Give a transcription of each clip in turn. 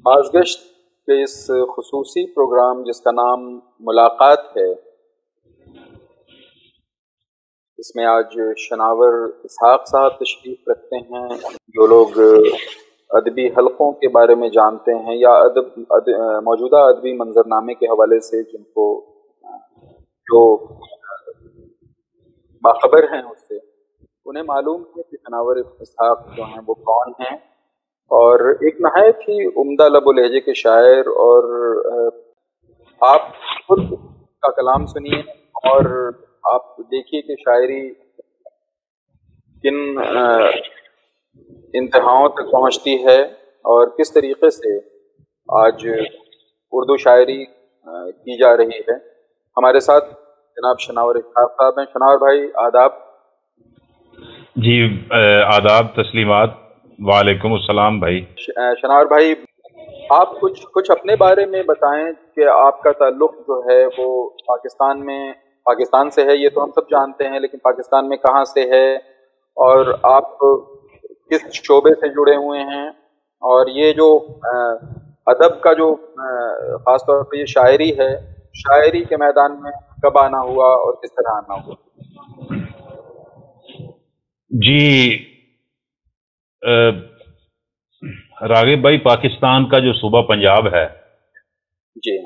بازگشت کے اس خصوصی پروگرام جس کا نام ملاقات ہے، اس میں آج شناور اسحاق صاحب تشریف رکھتے ہیں، جو لوگ ادبی حلقوں کے بارے میں جانتے ہیں یا موجودہ ادبی منظرنامے کے حوالے سے جن کو جو باخبر ہیں اس سے، انہیں معلوم ہے کہ شناور اسحاق جو ہیں وہ کون ہیں، اور ایک نہایت ہی عمدہ لب و لہجے کے شاعر، اور آپ خود کا کلام سنیے اور آپ دیکھیے کہ شاعری کن انتہاؤں تک پہنچتی ہے اور کس طریقے سے آج اردو شاعری کی جا رہی ہے۔ ہمارے ساتھ جناب شناور اسحاق صاحب ہیں۔ شناور بھائی آداب۔ جی آداب، تسلیمات، وعلیکم السلام بھائی۔ شناور بھائی، آپ کچھ اپنے بارے میں بتائیں کہ آپ کا تعلق جو ہے وہ پاکستان سے ہے، یہ تو ہم سب جانتے ہیں، لیکن پاکستان میں کہاں سے ہے اور آپ کس شعبے سے جڑے ہوئے ہیں، اور یہ جو ادب کا جو خاص طور پہ یہ شاعری ہے، شاعری کے میدان میں کب آنا ہوا اور کس طرح آنا ہوا؟ جی راغب بھائی، پاکستان کا جو صوبہ پنجاب ہے جی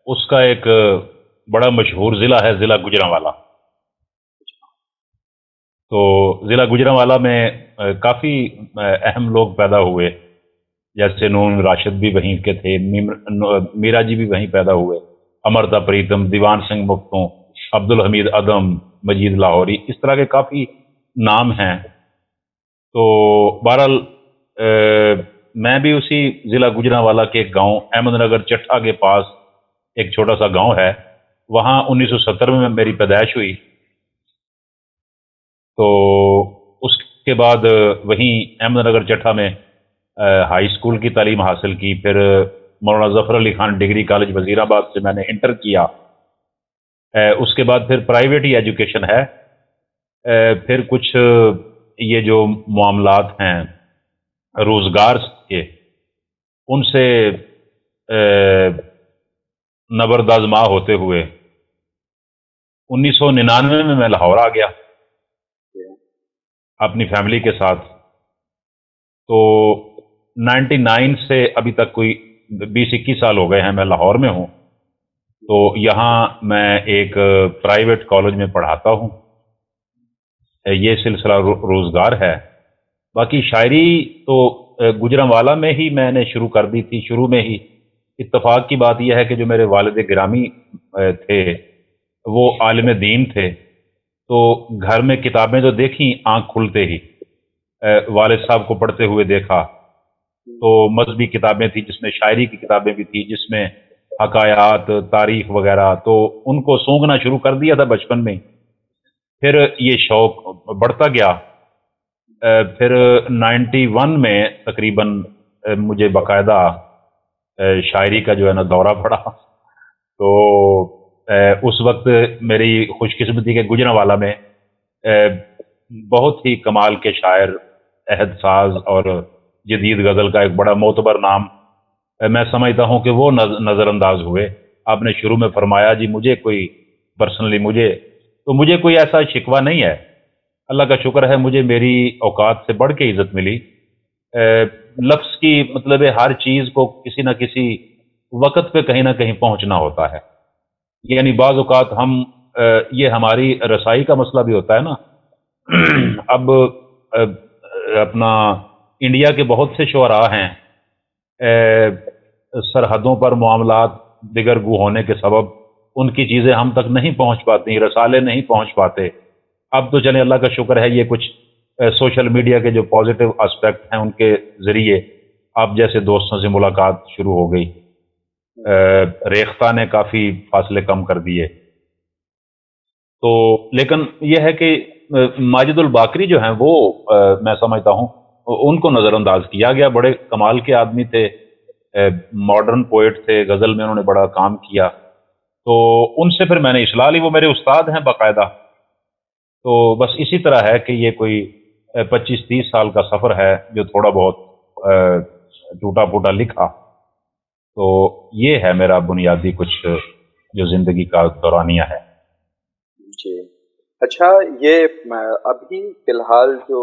اس کا ایک بڑا مشہور ضلع ہے ضلع گوجرانوالا۔ تو ضلع گوجرانوالا میں کافی اہم لوگ پیدا ہوئے، جیسے نون راشد بھی وہیں کے تھے، میرا جی بھی وہیں پیدا ہوئے، امرتا پریتم، دیوان سنگھ مکتوں، عبدالحمید عدم، مجید لاہوری، اس طرح کے کافی نام ہیں۔ تو بہرحال میں بھی اسی ضلع گوجرانوالا کے ایک گاؤں احمد نگر چٹھا کے پاس ایک چھوٹا سا گاؤں ہے، وہاں 1970 میں میری پیدائش ہوئی۔ تو اس کے بعد وہیں احمد نگر چٹھا میں ہائی اسکول کی تعلیم حاصل کی، پھر مولانا ظفر علی خان ڈگری کالج وزیر آباد سے میں نے انٹر کیا۔ اس کے بعد پھر پرائیویٹ ہی ایجوکیشن ہے، پھر کچھ یہ جو معاملات ہیں روزگار کے، ان سے نبردآزما ہوتے ہوئے 1999 میں لاہور آ گیا اپنی فیملی کے ساتھ۔ تو 99 سے ابھی تک کوئی 20-21 سال ہو گئے ہیں میں لاہور میں ہوں۔ تو یہاں میں ایک پرائیویٹ کالج میں پڑھاتا ہوں، یہ سلسلہ روزگار ہے۔ باقی شاعری تو گوجرانوالا میں ہی میں نے شروع کر دی تھی۔ شروع میں ہی اتفاق کی بات یہ ہے کہ جو میرے والد گرامی تھے وہ عالم دین تھے، تو گھر میں کتابیں جو دیکھیں آنکھ کھلتے ہی، والد صاحب کو پڑھتے ہوئے دیکھا، تو مذہبی کتابیں تھیں، جس میں شاعری کی کتابیں بھی تھیں، جس میں حکایات، تاریخ وغیرہ، تو ان کو سونگنا شروع کر دیا تھا بچپن میں۔ پھر یہ شوق بڑھتا گیا۔ پھر 91 میں تقریباً مجھے باقاعدہ شاعری کا جو ہے نا دورہ پڑا۔ تو اس وقت میری خوش قسمتی کے گوجرانوالا میں بہت ہی کمال کے شاعر، عہد ساز اور جدید غزل کا ایک بڑا معتبر نام میں سمجھتا ہوں کہ وہ نظر انداز ہوئے۔ آپ نے شروع میں فرمایا جی مجھے کوئی پرسنلی مجھے کوئی ایسا شکوہ نہیں ہے، اللہ کا شکر ہے، مجھے میری اوقات سے بڑھ کے عزت ملی۔ لفظ کی مطلب ہے ہر چیز کو کسی نہ کسی وقت پہ کہیں نہ کہیں پہنچنا ہوتا ہے، یعنی بعض اوقات ہم یہ ہماری رسائی کا مسئلہ بھی ہوتا ہے نا۔ اب اپنا انڈیا کے بہت سے شعراء ہیں، سرحدوں پر معاملات دیگر گو ہونے کے سبب ان کی چیزیں ہم تک نہیں پہنچ پاتی، رسالے نہیں پہنچ پاتے۔ اب تو چلیں اللہ کا شکر ہے، یہ کچھ سوشل میڈیا کے جو پازیٹیو اسپیکٹ ہیں ان کے ذریعے آپ جیسے دوستوں سے ملاقات شروع ہو گئی، ریختہ نے کافی فاصلے کم کر دیے۔ تو لیکن یہ ہے کہ ماجد الباقری جو ہیں وہ میں سمجھتا ہوں ان کو نظر انداز کیا گیا، بڑے کمال کے آدمی تھے، ماڈرن پوئٹ تھے، غزل میں انہوں نے بڑا کام کیا۔ تو ان سے پھر میں نے اصلاح لی، وہ میرے استاد ہیں باقاعدہ۔ تو بس اسی طرح ہے کہ یہ کوئی 25-30 سال کا سفر ہے جو تھوڑا بہت टूटा फूटा लिखा। तो ये है मेरा बुनियादी कुछ जो जिंदगी का दौरानिया है। जी अच्छा, ये अभी फिलहाल जो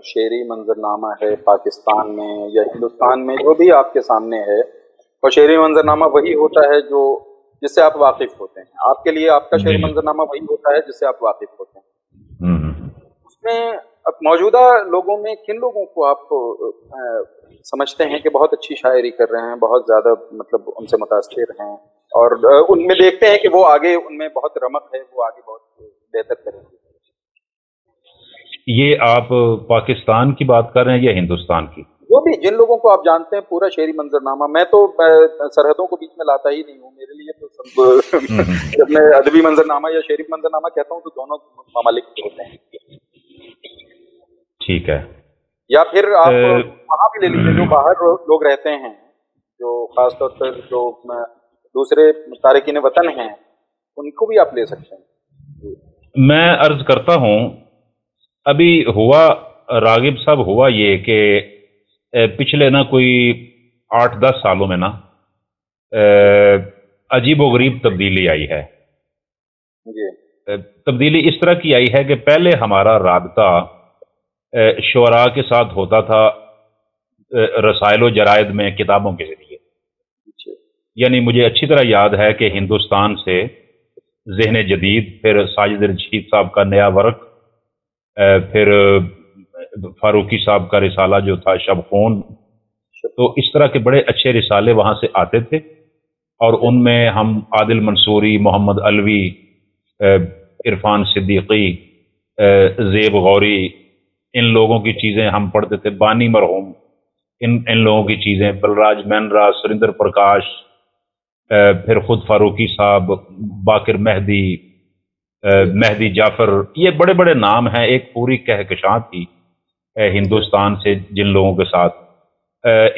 शेरी मंजरनामा है पाकिस्तान में या हिंदुस्तान में जो भी आपके सामने है, और शेरी मंजरनामा वही होता है जो जिससे आप वाकिफ होते हैं, आपके लिए आपका शेरी मंजरनामा वही होता है जिससे आप वाकिफ होते हैं। उसमें अब मौजूदा लोगों में किन लोगों को आप समझते हैं कि बहुत अच्छी शायरी कर रहे हैं, बहुत ज़्यादा मतलब उनसे मुतासिर हैं, और उनमें देखते हैं कि वो आगे, उनमें बहुत रमक है, वो आगे बहुत बेहतर करेंगे? ये आप पाकिस्तान की बात कर रहे हैं या हिंदुस्तान की? जो भी, जिन लोगों को आप जानते हैं, पूरा शेरी मंजरनामा। मैं तो सरहदों को बीच में लाता ही नहीं हूँ, मेरे लिए तो सब जब मैं अदबी मंजरनामा या शेरी मंजरनामा कहता हूँ तो दोनों ममालिक के होते हैं। ठीक है। या फिर आप वहाँ भी ले लीजिए जो बाहर लोग रहते हैं, जो खासतौर पर जो दूसरे तारिकीन वतन हैं, उनको भी आप ले सकते हैं। मैं अर्ज करता हूँ, अभी हुआ रागिब साहब, हुआ ये कि पिछले ना कोई 8-10 सालों में ना अजीब व गरीब तब्दीली आई है। तब्दीली इस तरह की आई है कि पहले हमारा राबता शुअरा के साथ होता था रसाइल व जरायद में, किताबों के जरिए। यानी मुझे अच्छी तरह याद है कि हिंदुस्तान से ज़हन जदीद, फिर साजिद रशीद साहब का नया वर्क, फिर फारूकी साहब का रिसाला जो था शबखून, तो इस तरह के बड़े अच्छे रिसाले वहाँ से आते थे, और उनमें हम आदिल मंसूरी, मोहम्मद अलवी, इरफान सिद्दीकी, ज़ेब गौरी, इन लोगों की चीज़ें हम पढ़ते थे, बानी मरहूम, इन लोगों की चीज़ें, बलराज मैनरा, सुरेंद्र प्रकाश, फिर खुद फारूकी साहब, बाकिर मेहदी, मेहदी जाफर, ये बड़े बड़े नाम हैं। एक पूरी कहकशां थी हिंदुस्तान से जिन लोगों के साथ।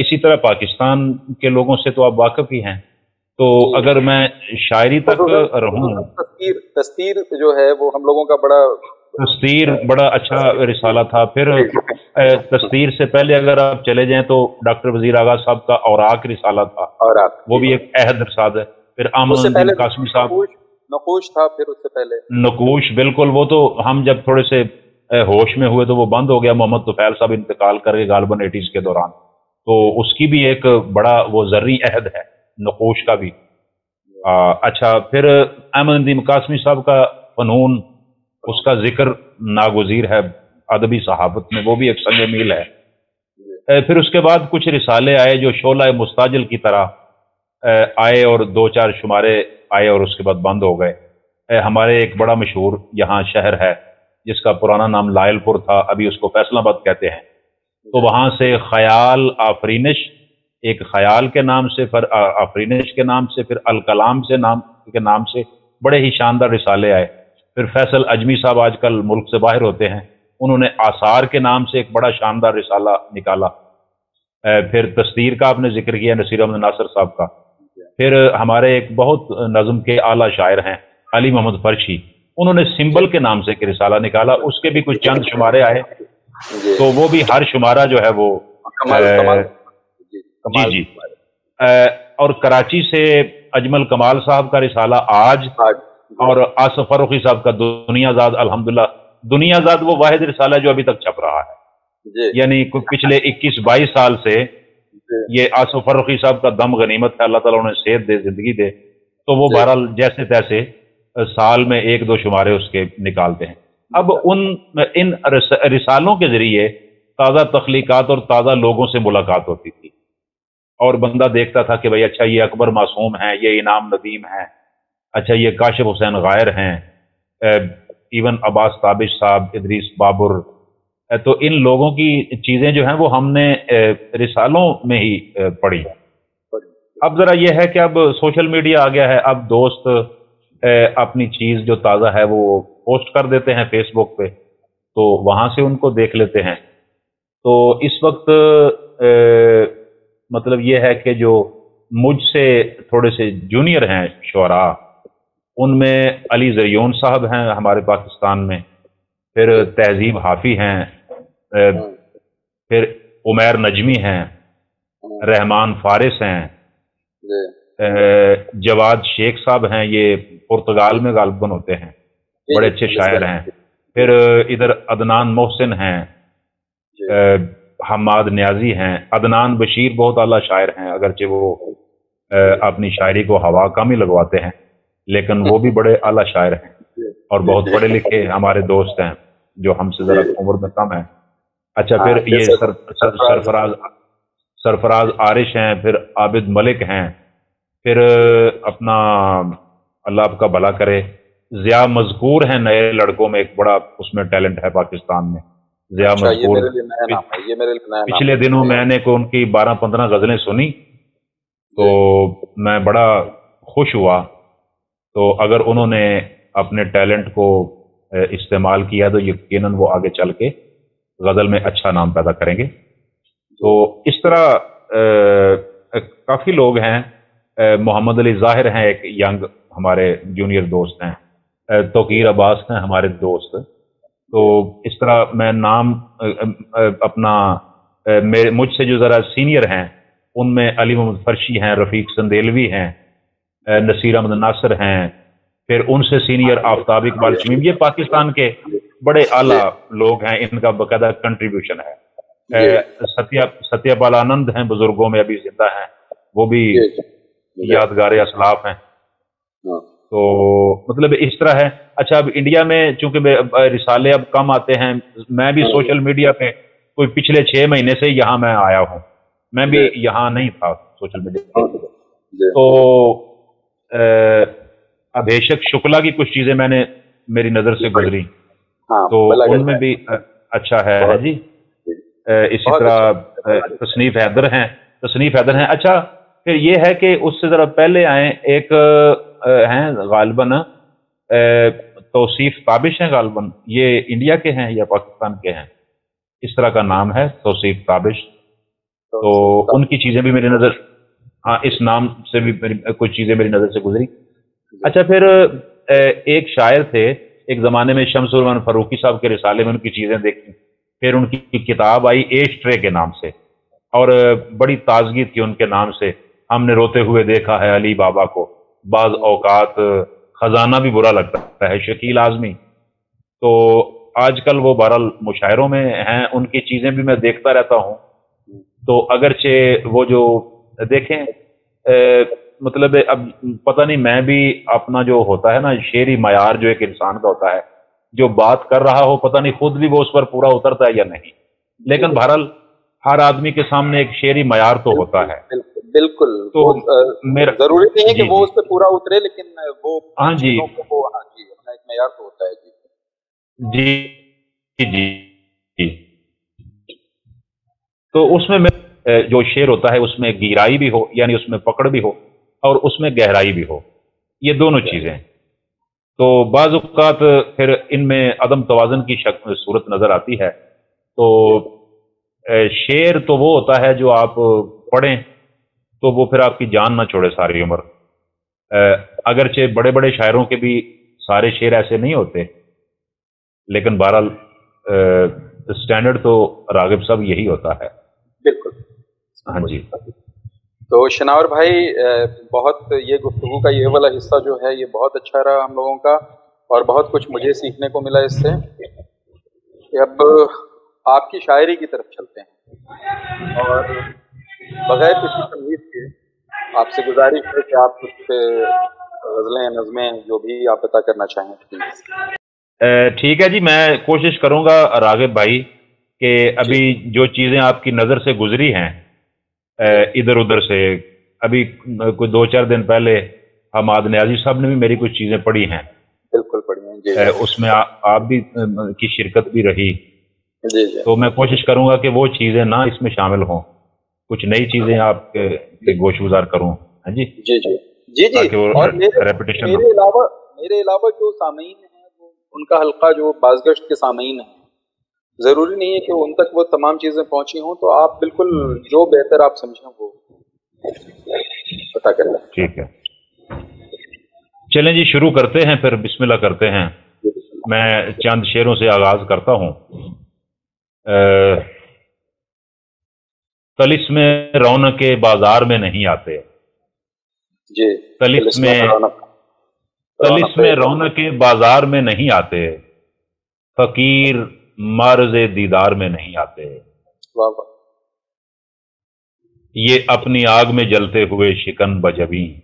इसी तरह पाकिस्तान के लोगों से तो आप वाकिफ ही हैं। तो अगर मैं शायरी तक रहूं, तस्तीर जो है वो हम लोगों का बड़ा, तस्तीर बड़ा अच्छा रिसाला था। फिर तस्तीर से पहले अगर आप चले जाएं तो डॉक्टर वजीर आगा साहब का औराक रिसाला था, वो भी एक अहद रिसाल है। फिर आमद कासमी साहब, नकूश था, फिर उससे पहले नकूश, बिल्कुल, वो तो हम जब थोड़े से होश में हुए तो वो बंद हो गया। मोहम्मद तुफैल साहब इंतकाल करके गालबन 80s के दौरान, तो उसकी भी एक बड़ा वो जर्री अहद है नकूश का भी। अच्छा, फिर अहमद कासमी साहब का फनून, उसका जिक्र नागुज़ीर है अदबी सहाबत में, वो भी एक संग मील है। फिर उसके बाद कुछ रिसाले आए जो शोला मुस्ताजिल की तरह आए, और 2-4 शुमारे आए और उसके बाद बंद हो गए। हमारे एक बड़ा मशहूर यहाँ शहर है जिसका पुराना नाम लायलपुर था, अभी उसको फैसलाबाद कहते हैं। तो वहाँ से ख्याल आफरीनिश, एक ख्याल के नाम से, फिर आफरीनिश के नाम से, फिर अल कलाम से नाम से बड़े ही शानदार रिसाले आए। फिर फैसल अजमी साहब आजकल मुल्क से बाहर होते हैं, उन्होंने आसार के नाम से एक बड़ा शानदार रिसाला निकाला। फिर तस्दीर का आपने जिक्र किया, नसीर अहमद नासिर साहब का। फिर हमारे एक बहुत नज़म के आला शायर हैं अली मोहम्मद फर्शी, उन्होंने सिंबल के नाम से एक रिसाला निकाला, उसके भी कुछ चंद शुमारे आए। तो वो भी हर शुमारा जो है वो जी और कराची से अजमल कमाल साहब का रिसाला आज, और आसफ फारूकी साहब का दुनियाजाद, अल्हम्दुलिल्लाह दुनियाजाद वो वाहिद रिसाला जो अभी तक छप रहा है। यानी पिछले 21-22 साल से ये आसफ फारूकी साहब का दम गनीमत है, अल्लाह ताला उन्हें सेहत दे, जिंदगी दे। तो वो बहरहाल जैसे तैसे साल में 1-2 शुमारे उसके निकालते हैं। अब इन रिसालों के जरिए ताज़ा तख्लीकात और ताज़ा लोगों से मुलाकात होती थी, और बंदा देखता था कि भाई अच्छा ये अकबर मासूम है, ये इनाम नदीम है, अच्छा ये काशिफ हुसैन गायर हैं, इवन अब्बास ताबिश साहब, इदरीस बाबुर। तो इन लोगों की चीज़ें जो हैं वो हमने रिसालों में ही पढ़ी। अब ज़रा यह है कि अब सोशल मीडिया आ गया है, अब दोस्त अपनी चीज़ जो ताज़ा है वो पोस्ट कर देते हैं फेसबुक पे, तो वहाँ से उनको देख लेते हैं। तो इस वक्त मतलब ये है कि जो मुझसे थोड़े से जूनियर हैं शुअरा, उनमें अली ज़रियोन साहब हैं हमारे पाकिस्तान में, फिर तहजीब हाफी हैं, फिर उमैर नजमी हैं, रहमान फारिस हैं, जवाद शेख साहब हैं, ये पुर्तगाल में गालिबन होते हैं, बड़े अच्छे शायर हैं। फिर इधर अदनान मोहसिन हैं, हमाद न्याजी हैं, अदनान बशीर बहुत आला शायर हैं, अगरचे वो अपनी शायरी को हवा कम ही लगवाते हैं, लेकिन वो भी बड़े आला शायर हैं और बहुत पढ़े लिखे हमारे दोस्त हैं जो हमसे ज़रा उम्र में कम है। अच्छा, फिर ये सरफराज आरिश हैं, फिर आबिद मलिक हैं, फिर अपना अल्लाह आपका भला करे ज़िया मज़कूर हैं, नए लड़कों में एक बड़ा उसमें टैलेंट है पाकिस्तान में, ज़िया मज़कूर। पिछले दिनों मैंने को उनकी 12-15 गज़लें सुनी तो मैं बड़ा खुश हुआ। तो अगर उन्होंने अपने टैलेंट को इस्तेमाल किया तो यकीनन वो आगे चल के गज़ल में अच्छा नाम पैदा करेंगे। तो इस तरह काफ़ी लोग हैं। मोहम्मद अली ज़ाहिर हैं, एक यंग हमारे जूनियर दोस्त हैं, तौकीर अब्बास हैं हमारे दोस्त। तो इस तरह मैं नाम अपना मुझसे जो ज़रा सीनियर हैं उनमें अली मोहम्मद फर्शी हैं, रफ़ीक संदेलवी हैं, नसीर अहमद नासिर हैं, फिर उनसे सीनियर आफ्ताब इकबाल शमीम, ये पाकिस्तान के बड़े आला लोग हैं, इनका बाकायदा कंट्रीब्यूशन है। सत्यपाल आनंद हैं, बुजुर्गों में अभी जिंदा हैं, वो भी यादगार असलाफ हैं। तो मतलब इस तरह है। अच्छा, अब इंडिया में चूंकि रिसाले अब कम आते हैं, मैं भी सोशल मीडिया पे कोई पिछले 6 महीने से यहाँ मैं आया हूँ, मैं भी यहाँ नहीं था सोशल मीडिया पे। तो अभिषेक शुक्ला की कुछ चीजें मेरी नजर से गुजरी, तो उनमें भी अच्छा है जी। इसी तरह तसनीफ हैदर हैं। अच्छा, फिर ये है कि उससे जरा पहले आए एक हैं गालिबन तौसीफ ताबिश हैं गालिबन, ये इंडिया के हैं या पाकिस्तान के हैं, इस तरह का नाम है तौसीफ ताबिश। तो उनकी चीजें भी मेरी नजर, हाँ, इस नाम से भी कुछ चीजें मेरी नजर से गुजरी। अच्छा, फिर एक शायर थे एक जमाने में, शमसुल रहमान फारूकी साहब के रिसाले में उनकी चीजें देखी, फिर उनकी किताब आई एश ट्रे के नाम से, और बड़ी ताजगी थी उनके नाम से। हमने रोते हुए देखा है अली बाबा को, बाज औकात खजाना भी बुरा लगता है, शकील आजमी। तो आजकल वो बहरहाल मुशायरों में हैं, उनकी चीजें भी मैं देखता रहता हूँ। तो अगरचे वो जो देखें मतलब अब पता नहीं, मैं भी अपना जो होता है ना शेरी मयार जो एक इंसान का होता है, जो बात कर रहा हो पता नहीं खुद भी वो उस पर पूरा उतरता है या नहीं, लेकिन बहरहाल हर आदमी के सामने एक शेरी मयार तो होता है। बिल्कुल। तो मेरा जरूरी नहीं है कि वो उस पर पूरा उतरे, लेकिन वो हाँ जी, वो हाँ जी अपना एक मयार तो होता है जी जी जी। तो उसमें जो शेर होता है उसमें गहराई भी हो, यानी उसमें पकड़ भी हो और उसमें गहराई भी हो, ये दोनों चीजें। तो बाज़ औक़ात फिर इनमें अदम तवाज़ुन की सूरत नजर आती है। तो शेर तो वो होता है जो आप पढ़ें तो वो फिर आपकी जान ना छोड़े सारी उम्र। अगरचे बड़े बड़े शायरों के भी सारे शेर ऐसे नहीं होते, लेकिन बहरहाल स्टैंडर्ड तो रागिब साहब यही होता है। बिल्कुल, हाँ जी। तो शनावर भाई, बहुत ये गुफ्तगू का ये वाला हिस्सा जो है ये बहुत अच्छा रहा हम लोगों का, और बहुत कुछ मुझे सीखने को मिला इससे। अब आपकी शायरी की तरफ चलते हैं, और बगैर किसी तमहीद के आपसे गुजारिश है कि आप कुछ गज़लें, नज़में जो भी आप पता करना चाहें प्लीज़। ठीक है जी, मैं कोशिश करूंगा रागिब भाई कि अभी जो चीज़ें आपकी नज़र से गुजरी हैं इधर उधर से, अभी कोई 2-4 दिन पहले हमाद न्याजी साहब ने भी मेरी कुछ चीज़ें पढ़ी हैं। बिल्कुल पढ़ी हैं जी। उसमें आप भी की शिरकत भी रही जी जी। तो मैं कोशिश करूंगा कि वो चीज़ें ना इसमें शामिल हों, कुछ नई चीज़ें आपके गोशगुजार करूँ। हाँ जी जी जी जी जी। और मेरे अलावा जो सामीन हैं वो उनका हल्का जो बाज़गश्त के सामीन हैं, जरूरी नहीं है कि उन तक वो तमाम चीजें पहुंची हों, तो आप बिल्कुल जो बेहतर आप समझें वो पता कर लें। ठीक है, चलें जी, शुरू करते हैं, फिर बिस्मिल्लाह करते हैं। मैं चंद शेरों से आगाज करता हूं। तलिस्म रौनक के बाजार में नहीं आते। जी, तलिस्म रौनक के बाजार में नहीं आते, फकीर मार्ज़ दीदार में नहीं आते। वाह वाह। ये अपनी आग में जलते हुए शिकन बजबी,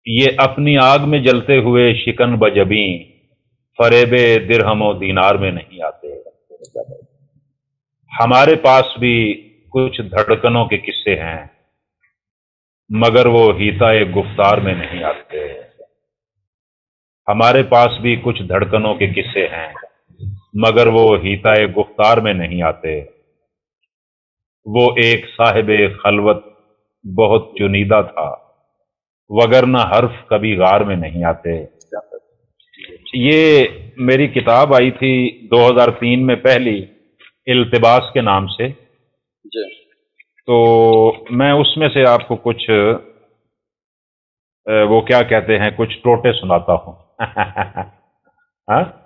ये अपनी आग में जलते हुए शिकन बजबी, फरेबे दिरहमो दीनार में नहीं आते। हमारे पास भी कुछ धड़कनों के किस्से हैं, मगर वो हीताए गुफ्तार में नहीं आते। हमारे पास भी कुछ धड़कनों के किस्से हैं, मगर वो हीताए गुफ्तार में नहीं आते। वो एक साहिबे खलवत बहुत चुनीदा था, वगरना हर्फ कभी गार में नहीं आते। ये मेरी किताब आई थी 2003 में पहली, इल्तिबास के नाम से। जी। तो मैं उसमें से आपको कुछ वो क्या कहते हैं, कुछ टोटे सुनाता हूँ। हाँ?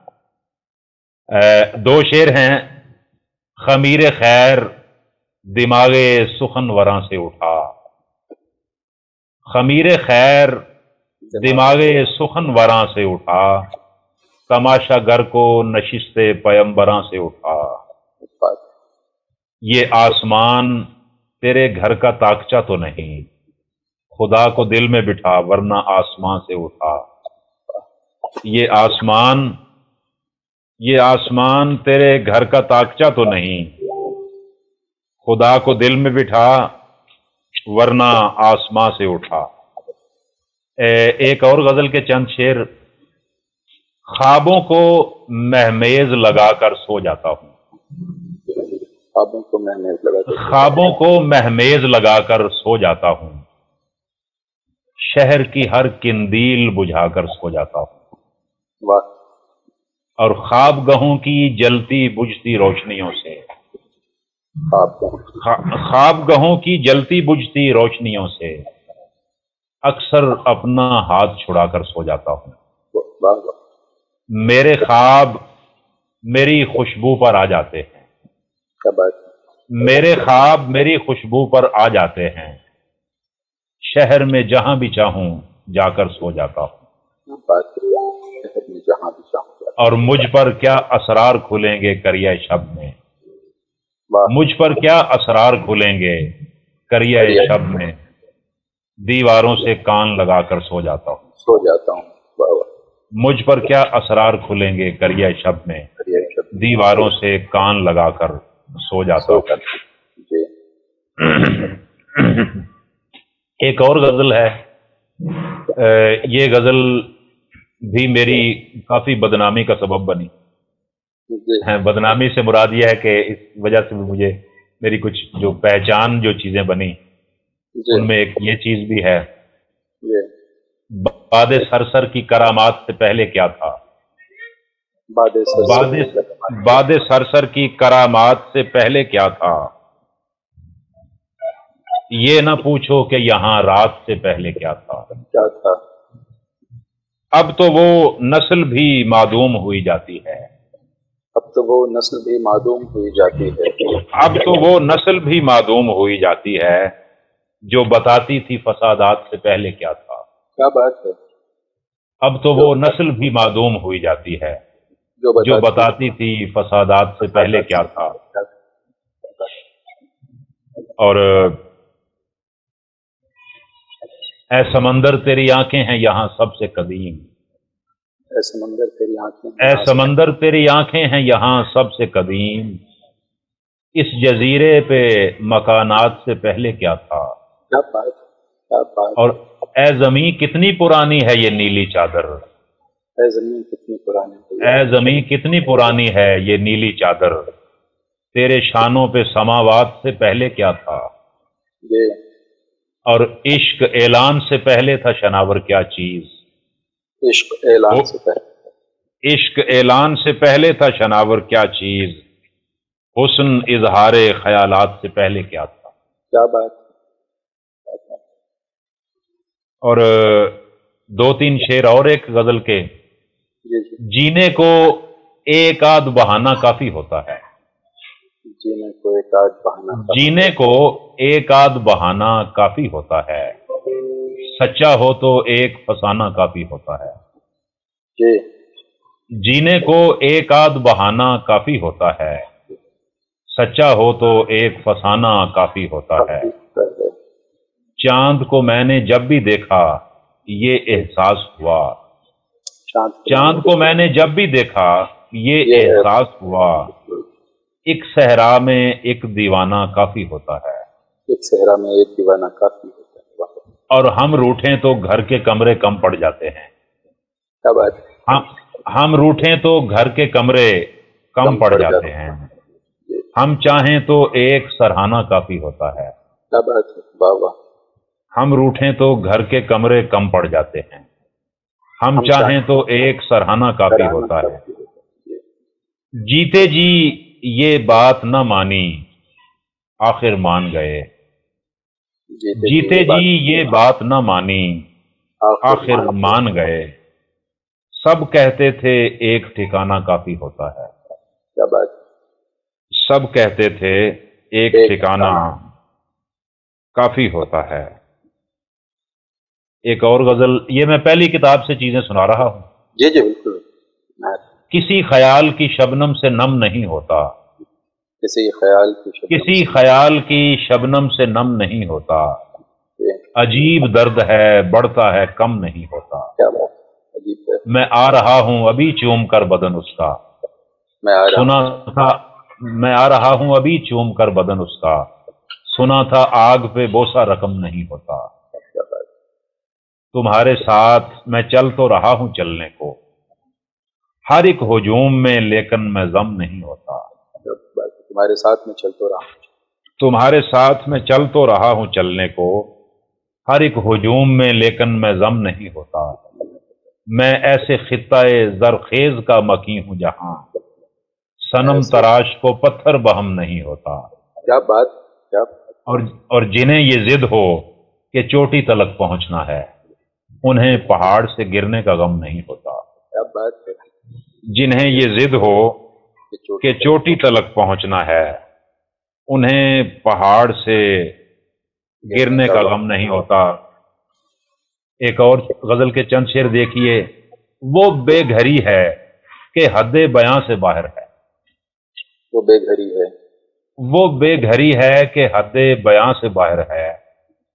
दो शेर हैं। खमीर खैर दिमागे सुखन वरां से उठा, खमीर खैर दिमागे सुखन वरां से उठा, तमाशा गर को नशिस्ते पयंबरां से उठा। ये आसमान तेरे घर का ताकचा तो नहीं, खुदा को दिल में बिठा वरना आसमां से उठा। ये आसमान तेरे घर का ताकचा तो नहीं, खुदा को दिल में बिठा वरना आसमां से उठा। एक और गजल के चंद शेर। ख्वाबों को महमेज लगाकर सो जाता हूं, ख्वाबों को महमेज लगाकर सो जाता हूं, शहर की हर किंदील बुझाकर सो जाता हूं। और ख्वाबगहों की जलती बुझती रोशनियों से, ख्वाबगहों की जलती बुझती रोशनियों से अक्सर अपना हाथ छुड़ाकर सो जाता हूं। मेरे ख्वाब मेरी खुशबू पर आ जाते हैं, मेरे ख्वाब मेरी खुशबू पर आ जाते हैं, शहर में जहां भी चाहूं जाकर सो जाता हूं। और मुझ पर क्या असरार खुलेंगे करिया शब में, मुझ पर क्या असरार खुलेंगे करिया शब में, दीवारों से कान लगाकर सो जाता हूं। मुझ पर क्या असरार खुलेंगे करिया शब में, दीवारों से कान लगाकर सो जाता हूं। एक और गजल है। ये गजल भी मेरी काफी बदनामी का सबब बनी है। बदनामी से मुराद यह है कि इस वजह से मुझे मेरी कुछ जो पहचान जो चीजें बनी उनमें एक ये चीज भी है। बादे सरसर की करामात से पहले क्या था, बादे सरसर की करामात से पहले क्या था, ये न पूछो कि यहां रात से पहले क्या था। अब तो वो नस्ल भी मादूम हुई जाती है, अब तो वो नस्ल भी मादूम हुई जाती है, अब तो वो नस्ल भी मादूम हुई जाती है, जो बताती थी फसादात से पहले क्या था। क्या बात है। अब तो वो नस्ल भी मादूम हुई जाती है, जो बताती थी फसादात से पहले क्या था। और ऐ समंदर तेरी आंखें हैं यहाँ सबसे कदीम, ऐ समंदर तेरी आंखें, ऐ समंदर तेरी आंखें हैं यहाँ सबसे कदीम, इस जजीरे पे मकानात से पहले क्या था। क्या बात, क्या बात। और ऐ ज़मीं कितनी पुरानी है ये नीली चादर, ऐ ज़मीं कितनी पुरानी है, ऐ ज़मीं कितनी पुरानी है ये नीली चादर, तेरे शानों पे समावात से पहले क्या था। ये और इश्क ऐलान से पहले था शनावर क्या चीज, इश्क ऐलान से पहले, इश्क ऐलान से पहले था शनावर क्या चीज, हुस्न इजहारे ख्यालात से पहले क्या था। क्या बात। और दो तीन शेर और एक गजल के। जीने को एक आध बहाना काफी होता है, जीने को एक आध बहाना जीने को एक आध बहाना काफी होता है, सच्चा हो तो एक फसाना काफी होता है। जी। जीने को एक आध बहाना काफी होता है, सच्चा हो तो एक फसाना काफी होता है। चांद को मैंने जब भी देखा ये एहसास हुआ, चांद को मैंने जब भी देखा ये एहसास हुआ, एक सहरा में एक दीवाना काफी होता है। एक सहरा में एक दीवाना काफी होता है। और हम रूठें तो घर के कमरे कम पड़ जाते हैं। क्या बात है? हम रूठें तो घर के कमरे कम पड़ जाते हैं। हम चाहें तो एक सराहना काफी होता है। क्या बात है? वाह वाह। हम रूठें तो घर के कमरे कम पड़ जाते हैं। हम चाहें तो एक सराहना काफी होता है। जीते जी ये बात न मानी, आखिर मान गए। जीते जी ये बात न मानी, आखिर मान गए। सब कहते थे एक ठिकाना काफी होता है। क्या बात। सब कहते थे एक ठिकाना काफी होता है। एक और गजल, ये मैं पहली किताब से चीजें सुना रहा हूं। जी जी बिल्कुल। किसी ख्याल की शबनम से नम नहीं होता, किसी ख्याल की शबनम से नम नहीं होता। अजीब दर्द है बढ़ता है कम नहीं होता। क्या बात, अजीब है। मैं आ रहा हूं अभी चूम कर बदन उसका, सुना था मैं आ रहा हूं अभी चूम कर बदन उसका, सुना था आग पे बोसा रकम नहीं होता। तुम्हारे साथ मैं चल तो रहा हूं चलने को, हर एक हुजूम में लेकिन मैं जम नहीं होता। तुम्हारे साथ में चल तो रहा हूं, तुम्हारे साथ मैं चल तो रहा हूं चलने को, हर एक हुजूम में लेकिन मैं जम नहीं होता। मैं ऐसे खित्ताए जरखेज का मकी हूं जहां सनम तराश को पत्थर बहम नहीं होता। क्या बात, क्या। और जिन्हें ये जिद हो कि चोटी तलक पहुंचना है, उन्हें पहाड़ से गिरने का गम नहीं होता। क्या बात है। जिन्हें ये जिद हो कि चोटी तलक पहुंचना है, उन्हें पहाड़ से गिरने का गम नहीं होता। एक और गजल के चंद शेर देखिए। वो बेघरी है कि हद बयां से बाहर है, वो बेघरी है, वो बेघरी है कि हद बयां से बाहर है।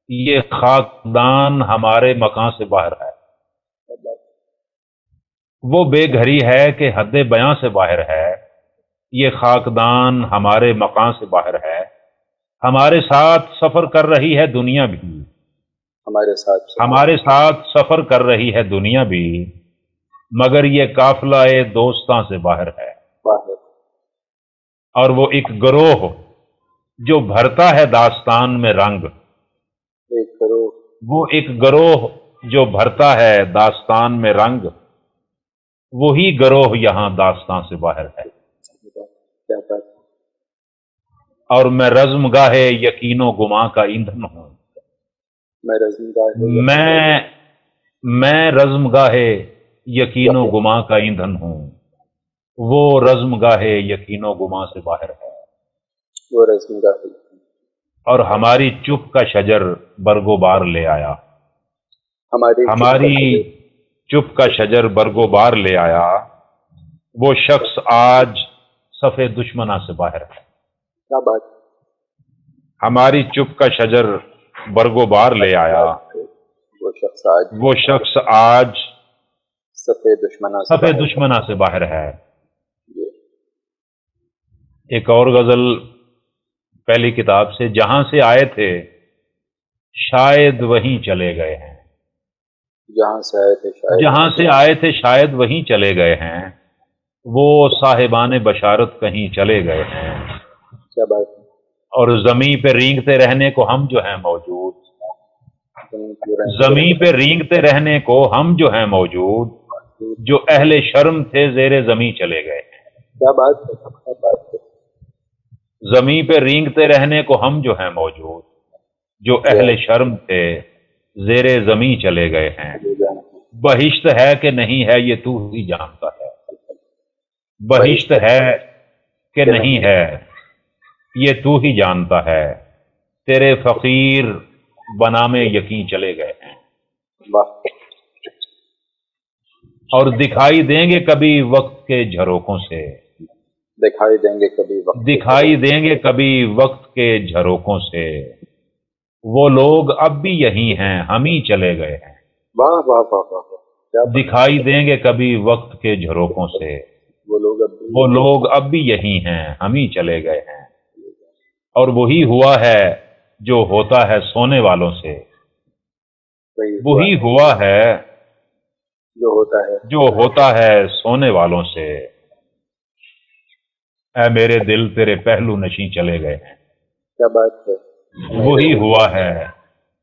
ये खाकदान हमारे मकान से बाहर है। वो बेघरी है कि हद बयां से बाहर है, ये खाकदान हमारे मकान से बाहर है। हमारे साथ सफर कर रही है दुनिया भी, हमारे साथ सफर कर रही है दुनिया भी, मगर ये काफिला दोस्तां से बाहर है। और वो एक गिरोह जो भरता है दास्तान में रंग, वो एक गिरोह जो भरता है दास्तान में रंग, वही गिरोह यहां दास्तान से बाहर है। और मैं रज़्मगाहे यकीनो गुमा का ईंधन हूं, मैं रज़्मगाहे यकीनो गुमा का ईंधन हूं। वो रज़्मगाहे यकीनो गुमा से बाहर है। वो रज़्मगाहे। और हमारी चुप का शजर बरगोबार ले आया, हमारी चुप का शजर बरगोबार ले आया। वो शख्स आज सफ़े दुश्मना से बाहर है। क्या बात। हमारी चुप का शजर बरगोबार ले आया। वो शख्स आज सफ़े दुश्मना से बाहर है। एक और गजल पहली किताब से, जहां से आए थे शायद वहीं चले गए हैं, जहां से आए थे शायद वहीं चले गए हैं। वो साहिबाने बशारत कहीं चले गए हैं। क्या बात। और ज़मीं पे रेंगते रहने को हम जो हैं मौजूद, ज़मीं पे रेंगते रहने को हम जो हैं मौजूद, जो अहले शर्म थे ज़ेरे ज़मीं चले गए हैं। क्या बात है, क्या बात है। ज़मीं पे रेंगते रहने को हम जो हैं मौजूद, जो अहले शर्म थे ज़ेरे ज़मीं चले गए हैं। बहिश्त है कि नहीं है ये तू ही जानता है, बहिश्त है कि नहीं है یہ تو ہی جانتا ہے، تیرے فقیر بنا میں یقین چلے گئے ہیں، اور دکھائی دیں گے کبھی وقت کے جھروکوں سے، دکھائی دیں گے کبھی وقت، دکھائی دیں گے کبھی وقت کے جھروکوں سے، وہ لوگ اب بھی یہی ہیں، ہم ہی چلے گئے ہیں۔ واہ واہ واہ واہ، دکھائی دیں گے کبھی وقت کے جھروکوں سے، وہ لوگ اب بھی یہی ہیں، ہم ہی چلے گئے ہیں، اور وہی ہوا ہے جو ہوتا ہے سونے والوں سے، وہی ہوا ہے جو ہوتا ہے سونے والوں سے، اے میرے دل تیرے پہلو نشیں چلے گئے ہیں۔ کیا بات ہے، وہی ہوا ہے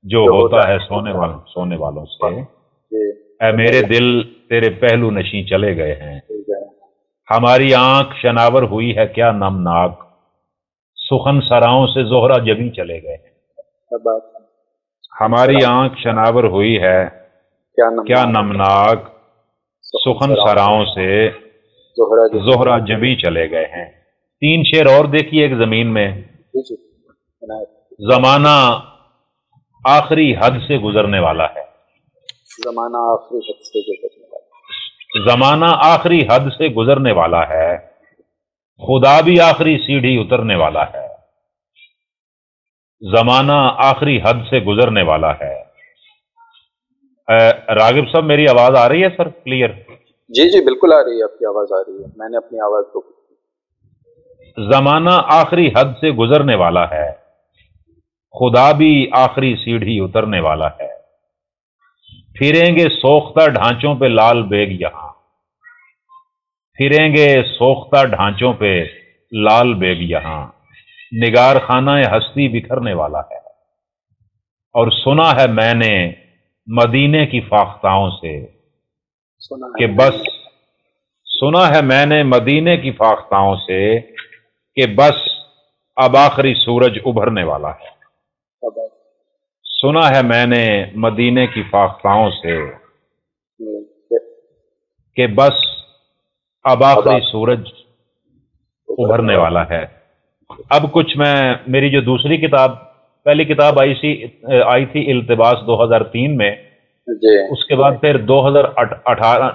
جو ہوتا ہے سونے والوں سے، اے میرے دل تیرے پہلو نشیں چلے گئے ہیں۔ ہماری آنکھ شناور ہوئی ہے کیا نمناک، سخن سراؤں سے زہرہ جبیں چلے گئے ہیں۔ ہماری آنکھ شناور ہوئی ہے کیا نمناک، سخن سراؤں سے زہرہ جبیں چلے گئے ہیں۔ 3 شعر اور دیکھیے ایک زمین میں۔ زمانہ آخری حد سے گزرنے والا ہے، زمانہ آخری حد سے گزرنے والا ہے، زمانہ آخری حد سے گزرنے والا ہے، خدا بھی آخری سیڑھی اترنے والا ہے، زمانہ آخری حد سے گزرنے والا ہے۔ راغب صاحب میری آواز آ رہی ہے سر کلیئر؟ جی جی بالکل آ رہی ہے، آپ کی آواز آ رہی ہے، میں نے اپنی آواز کو۔ زمانہ آخری حد سے گزرنے والا ہے، خدا بھی آخری سیڑھی اترنے والا ہے، پھریں گے سوختہ ڈھانچوں پہ لال بیگ یہاں، پھریں گے سوختہ ڈھانچوں پہ لال بیگ یہاں، نگار خانہ ہستی بکھرنے والا ہے، اور سنا ہے میں نے مدینے کی فاختاؤں سے کہ بس، سنا ہے میں نے مدینے کی فاختاؤں سے کہ بس اب آخری سورج ابھرنے والا ہے، سنا ہے میں نے مدینے کی فاختاؤں سے کہ بس اب آخری سورج ابھرنے والا ہے۔ اب کچھ میری جو دوسری کتاب، پہلی کتاب آئی تھی التباس 2003 میں، اس کے بعد پھر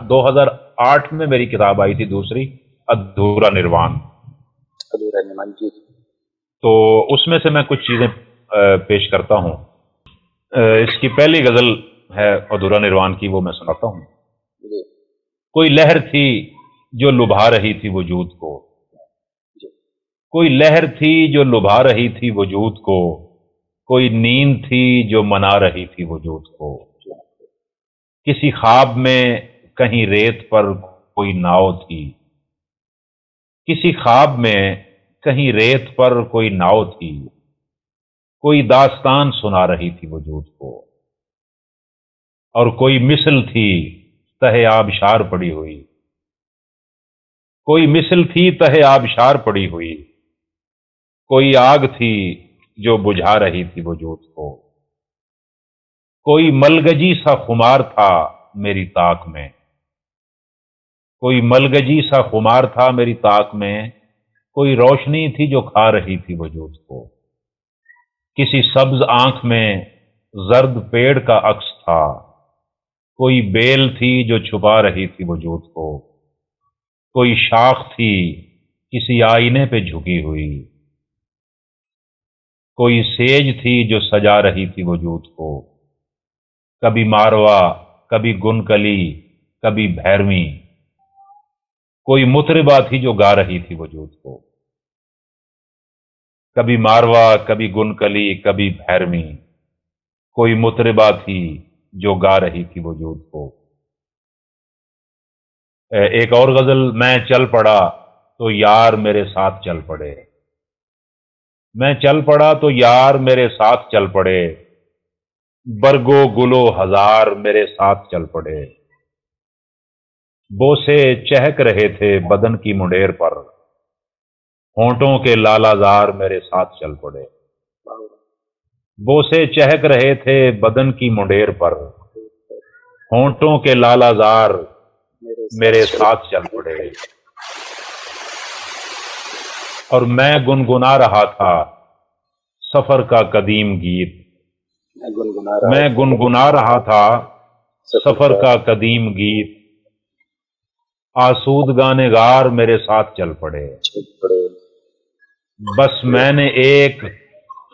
2008 میں میری کتاب آئی تھی دوسری ادھورا نروان، تو اس میں سے میں کچھ چیزیں پیش کرتا ہوں۔ اس کی پہلی غزل ہے ادھورا نروان کی، وہ میں سناتا ہوں۔ کوئی لہر تھی جو لبھا رہی تھی وجود کو، کوئی لہر تھی جو لبھا رہی تھی وجود کو، کوئی نیند تھی جو منا رہی تھی وجود کو، کسی خواب میں کہیں ریت پر کوئی ناؤ تھی، کسی خواب میں کہیں ریت پر کوئی ناؤ تھی، کوئی داستان سنا رہی تھی وجود کو، اور کوئی مثل تھی تہے آبشار پڑی ہوئی، کوئی مثل تھی تہے آبشار پڑی ہوئی، کوئی آگ تھی جو بجھا رہی تھی وجود کو، کوئی ملگجی سا خمار تھا میری طاق میں، کوئی ملگجی سا خمار تھا میری طاق میں، کوئی روشنی تھی جو کھا رہی تھی وجود کو، کسی سبز آنکھ میں زرد پیڑ کا عکس تھا، کوئی بیل تھی جو چھپا رہی تھی وجود کو، کوئی شاخ تھی کسی آئینے پہ جھکی ہوئی، کوئی سیج تھی جو سجا رہی تھی وجود کو، کبھی ماروا کبھی گنکلی کبھی بھیرویں، کوئی مطربہ تھی جو گا رہی تھی وجود کو، کبھی ماروا کبھی گنکلی کبھی بھیرویں، کوئی مطربہ تھی جو گا رہی تھی وجود کو۔ ایک اور غزل، میں چل پڑا تو یار میرے ساتھ چل پڑے، میں چل پڑا تو یار میرے ساتھ چل پڑے، برگو گلو ہزار میرے ساتھ چل پڑے، بوسے چہک رہے تھے بدن کی منڈیر پر، ہونٹوں کے لالا زار میرے ساتھ چل پڑے، بوسے چہک رہے تھے بدن کی منڈیر پر، ہونٹوں کے لالا زار میرے ساتھ چل پڑے، اور میں گنگنا رہا تھا سفر کا قدیم گیت، میں گنگنا رہا تھا سفر کا قدیم گیت، آسودگان غار میرے ساتھ چل پڑے، بس میں نے ایک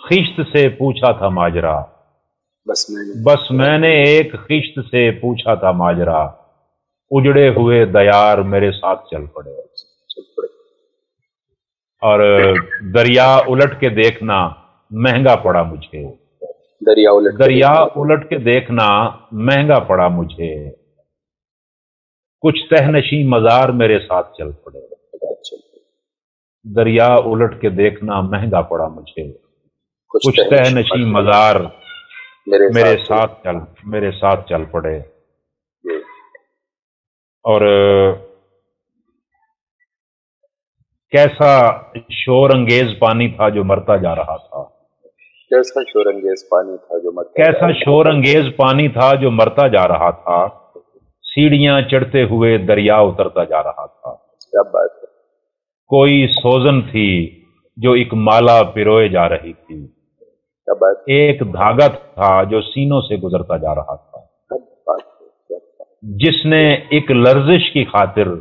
خشت سے پوچھا تھا ماجرا، بس میں نے ایک خشت سے پوچھا تھا ماجرا، اجڑے ہوئے دیار میرے ساتھ چل پڑے۔ اور دریا الٹ کے دیکھنا مہنگا پڑا مجھے، دریا الٹ کے دیکھنا مہنگا پڑا مجھے، کچھ تہنشیں مزار میرے ساتھ چل پڑے، دریا الٹ کے دیکھنا مہنگا پڑا مجھے، کچھ تہنشیں مزار میرے ساتھ چل پڑے۔ اور کیسا شور انگیز پانی تھا جو مرتا جا رہا تھا، کیسا شور انگیز پانی تھا جو مرتا کیسا شور انگیز پانی تھا جو مرتا جا رہا تھا، سیڑھیاں چڑھتے ہوئے دریا اترتا جا رہا تھا۔ کیا بات ہے، کوئی سوزن تھی جو ایک مالا پروئے جا رہی تھی، کیا بات ہے، ایک دھاگا تھا جو سینوں سے گزرتا جا رہا تھا، جس نے ایک لرزش کی خاطر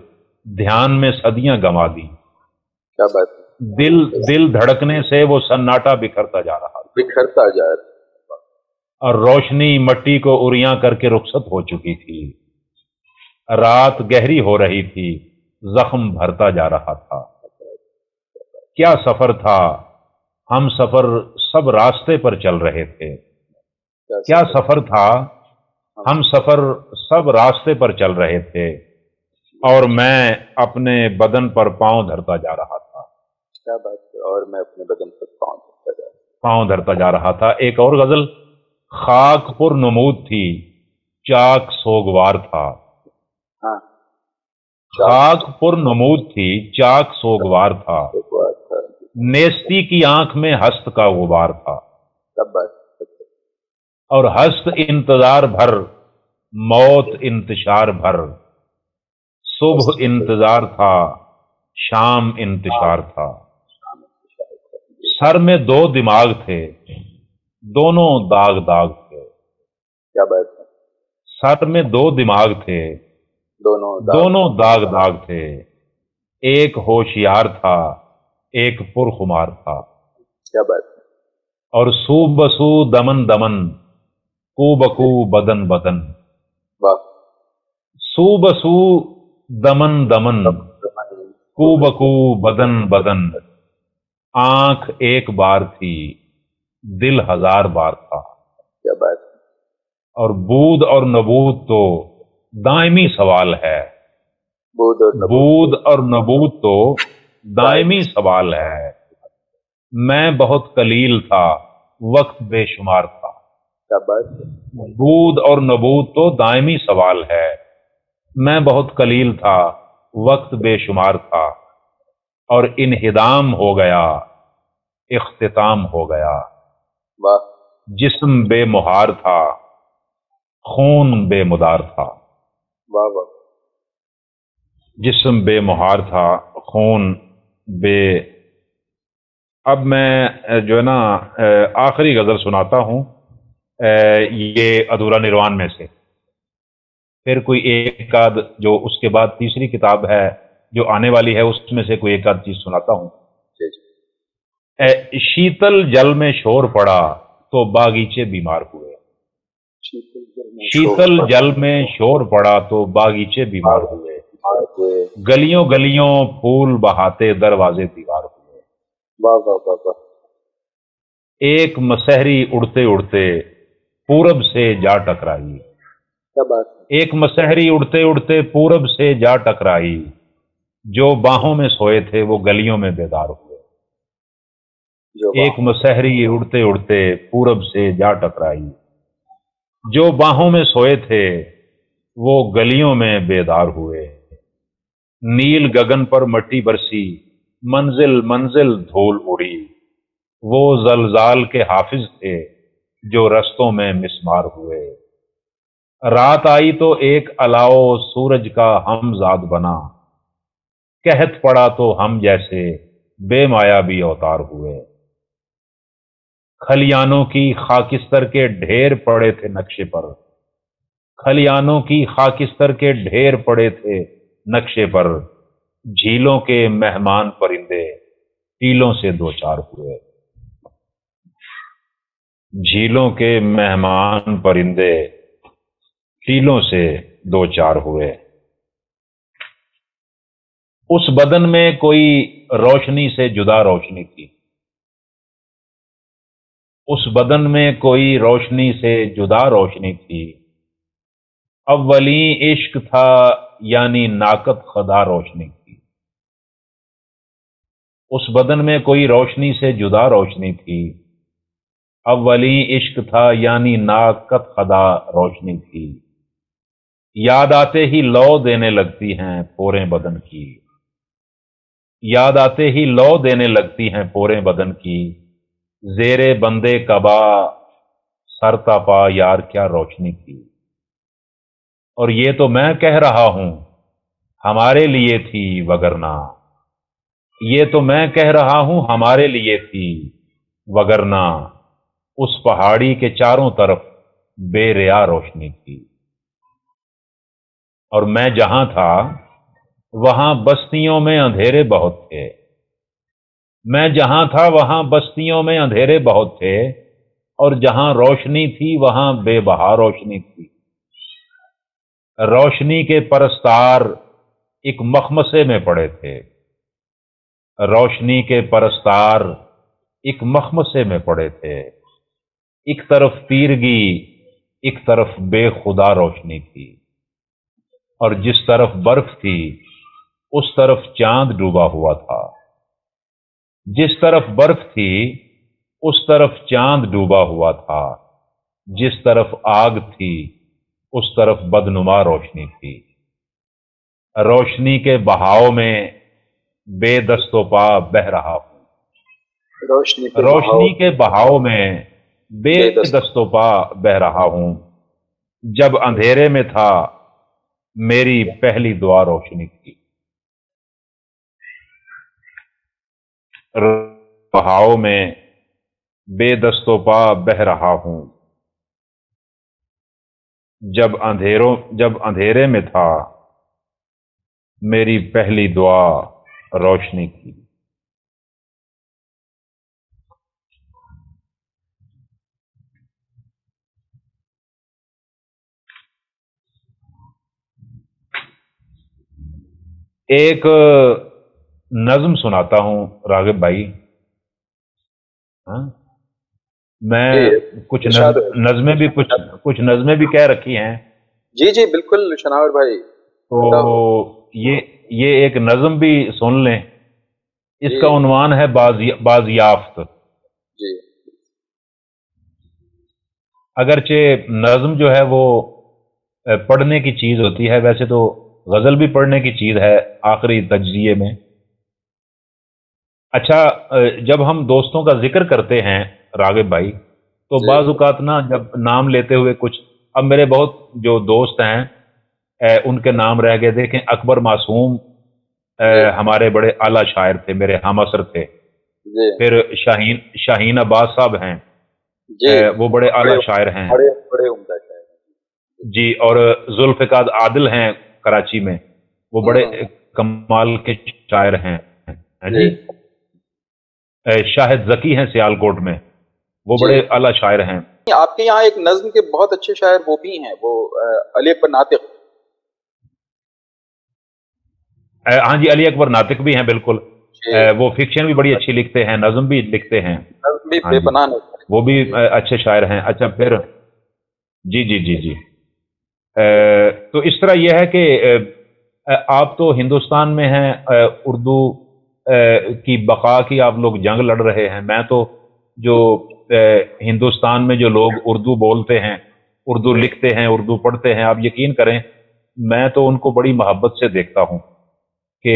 دھیان میں صدیاں گنوا دی، کیا بات ہے، دل دھڑکنے سے وہ سناٹا بکھرتا جا رہا تھا، بکھرتا جا رہا، اور روشنی مٹی کو اریاں کر کے رخصت ہو چکی تھی، رات گہری ہو رہی تھی، زخم بھرتا جا رہا تھا۔ کیا سفر تھا، ہم سفر سب راستے پر چل رہے تھے، کیا سفر تھا، ہم سفر سب راستے پر چل رہے تھے، اور میں اپنے بدن پر پاؤں دھرتا جا رہا تھا، کیا بات ہے، اور میں اپنے بدن پر پاؤں دھرتا جا رہا تھا۔ ایک اور غزل، خاک پر نمود تھی چاک سوگوار تھا، ہاں، خاک پر نمود تھی چاک سوگوار تھا، نیستی کی آنکھ میں ہست کا غبار تھا، کیا بات ہے، اور ہست انتظار بھر موت انتشار بھر، صبح انتظار تھا شام انتشار تھا، سر میں دو دماغ تھے دونوں داغ داغ تھے، کیا بات ہے، سر میں دو دماغ تھے دونوں داغ داغ تھے، ایک ہوشیار تھا ایک پرخمار تھا، کیا بات ہے، اور سو بسو دمن دمن کو بکو بدن بدن، واہ، سو بسو دمن دمن کو بکو بدن بدن، آنکھ ایک بار تھی دل ہزار بار تھا، کیا بات ہے، اور بود اور نبوت تو دائمی سوال ہے، بود اور نبوت تو دائمی سوال ہے، میں بہت قلیل تھا وقت بے شمار تھا، کیا بات ہے، بود اور نبوت تو دائمی سوال ہے، میں بہت قلیل تھا وقت بے شمار تھا، اور انہدام ہو گیا اختتام ہو گیا، واہ، جسم بے مہار تھا خون بے مدار تھا، واہ واہ، جسم بے مہار تھا خون بے۔ اب میں جو ہے نا آخری غزل سناتا ہوں، یہ ادھورا نروان میں سے، پھر کوئی ایک آدھ جو اس کے بعد تیسری کتاب ہے جو آنے والی ہے اس میں سے کوئی ایک آدھ چیز سناتا ہوں۔ شیتل جل میں شور پڑا تو باغیچے بیمار ہوئے، شیتل جل میں شور پڑا تو باغیچے بیمار ہوئے، گلیوں گلیوں پھول بہاتے دروازے دیوار ہوئے، واہ واہ واہ واہ، ایک مسحری اڑتے اڑتے پورب سے جا ٹکرائی، کیا بات ہے، ایک مسحری اڑتے اڑتے پورب سے جا ٹکرائی، جو باہوں میں سوئے تھے وہ گلیوں میں بیدار ہوئے، ایک مسحری اڑتے اڑتے پورب سے جا ٹکرائی، جو باہوں میں سوئے تھے وہ گلیوں میں بیدار ہوئے، نیل گگن پر مٹی برسی منزل منزل دھول اڑی، وہ زلزال کے حافظ تھے جو رستوں میں مسمار ہوئے، رات آئی تو ایک الاؤ سورج کا ہم زاد بنا، قحط پڑا تو ہم جیسے بے مایا بھی اوتار ہوئے، کھلیانوں کی خاکستر کے ڈھیر پڑے تھے نقشے پر، کھلیانوں کی خاکستر کے ڈھیر پڑے تھے نقشے پر، جھیلوں کے مہمان پرندے ٹیلوں سے دوچار ہوئے، جھیلوں کے مہمان پرندے ٹیلوں سے دوچار ہوئے۔ اس بدن میں کوئی روشنی سے جدا روشنی تھی، اس بدن میں کوئی روشنی سے جدا روشنی تھی، اولین عشق تھا یعنی ناقد خدا روشنی تھی، اس بدن میں کوئی روشنی سے جدا روشنی تھی، اولین عشق تھا یعنی ناقد خدا روشنی تھی، یاد آتے ہی لو دینے لگتی ہیں پورے بدن کی، یاد آتے ہی لو دینے لگتی ہیں پورے بدن کی، زیرے بندے کبا سر تا پا یار کیا روشنی تھی، اور یہ تو میں کہہ رہا ہوں ہمارے لیے تھی وگرنہ، یہ تو میں کہہ رہا ہوں ہمارے لیے تھی وگرنہ، اس پہاڑی کے چاروں طرف بے ریا روشنی تھی، اور میں جہاں تھا وہاں بستیوں میں اندھیرے بہت تھے، میں جہاں تھا وہاں بستیوں میں اندھیرے بہت تھے، اور جہاں روشنی تھی وہاں بے بہا روشنی تھی، روشنی کے پرستار ایک مخمصے میں پڑے تھے، روشنی کے پرستار ایک مخمصے میں پڑے تھے، ایک طرف تیرگی ایک طرف بے خدا روشنی تھی، اور جس طرف برف تھی اس طرف چاند ڈوبا ہوا تھا، جس طرف برف تھی اس طرف چاند ڈوبا ہوا تھا، جس طرف آگ تھی اس طرف بدنما روشنی تھی، روشنی کے بہاؤ میں بے دست و پا بہ رہا ہوں، روشنی کے بہاؤ میں بے دست و پا بہ رہا ہوں، جب اندھیرے میں تھا میری پہلی دعا روشنی تھی، بہاؤ میں بے دست و پا بہ رہا ہوں، جب اندھیرے میں تھا میری پہلی دعا روشنی تھی۔ ایک نظم سناتا ہوں راغب بھائی، ہاں میں کچھ نظمیں بھی کہہ رکھی ہیں۔ جی جی بالکل شناور بھائی، تو یہ ایک نظم بھی سن لیں، اس کا عنوان ہے بازیافت۔ جی اگرچہ نظم جو ہے وہ پڑھنے کی چیز ہوتی ہے، ویسے تو غزل بھی پڑھنے کی چیز ہے آخری تجزیے میں۔ اچھا، جب ہم دوستوں کا ذکر کرتے ہیں راغب بھائی تو بعض اوقات نا جب نام لیتے ہوئے کچھ، اب میرے بہت جو دوست ہیں ان کے نام رہ گئے، دیکھیں اکبر معصوم ہمارے بڑے اعلیٰ شاعر تھے، میرے ہم عصر تھے، پھر شاہین عباس صاحب ہیں، وہ بڑے اعلیٰ شاعر ہیں جی، اور ذوالفقار عادل ہیں کراچی میں، وہ بڑے کمال کے شاعر ہیں جی، شاہد ذکی ہیں سیالکوٹ میں، وہ بڑے اعلیٰ شاعر ہیں۔ آپ کے یہاں ایک نظم کے بہت اچھے شاعر وہ بھی ہیں، وہ علی اکبر ناطق۔ ہاں جی، علی اکبر ناطق بھی ہیں بالکل، وہ فکشن بھی بڑی اچھی لکھتے ہیں، نظم بھی لکھتے ہیں، وہ بھی اچھے شاعر ہیں۔ اچھا پھر جی جی جی جی تو اس طرح یہ ہے کہ آپ تو ہندوستان میں ہیں، اردو کی بقا کی آپ لوگ جنگ لڑ رہے ہیں، میں تو جو ہندوستان میں جو لوگ اردو بولتے ہیں، اردو لکھتے ہیں، اردو پڑھتے ہیں، آپ یقین کریں میں تو ان کو بڑی محبت سے دیکھتا ہوں کہ